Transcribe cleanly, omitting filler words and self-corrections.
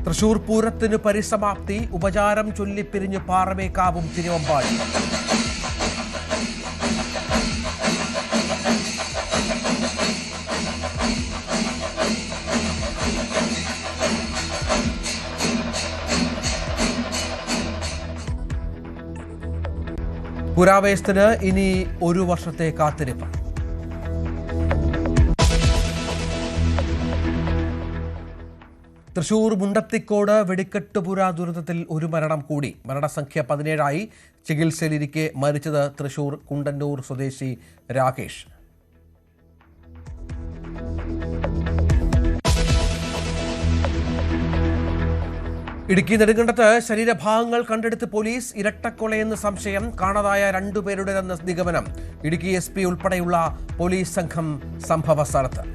തൃശൂർ പൂരത്തിന് പരിസമാപ്തി. ഉപചാരം ചൊല്ലിപ്പിരിഞ്ഞ് പാറമേക്കാവും തിരുവമ്പാടി. പുരാവേശത്തിന് ഇനി ഒരു വർഷത്തെ കാത്തിരിപ്പ്. തൃശൂർ മുണ്ടത്തിക്കോട് വെടിക്കെട്ടുപുര ദുരന്തത്തിൽ ഒരു മരണം കൂടി. മരണസംഖ്യ 17ആയി. ചികിത്സയിലിരിക്കെ മരിച്ചത് തൃശൂർ കുണ്ടന്നൂർ സ്വദേശി രാകേഷ്. ഇടുക്കി നെടുങ്കണ്ടത്ത് ശരീരഭാഗങ്ങൾ കണ്ടെടുത്ത് പോലീസ്. ഇരട്ടക്കൊലയെന്ന് സംശയം. കാണാതായ 2 പേരുടേതെന്ന് നിഗമനം. ഇടുക്കി SP ഉൾപ്പെടെയുള്ള പോലീസ് സംഘം സംഭവ സ്ഥലത്ത്.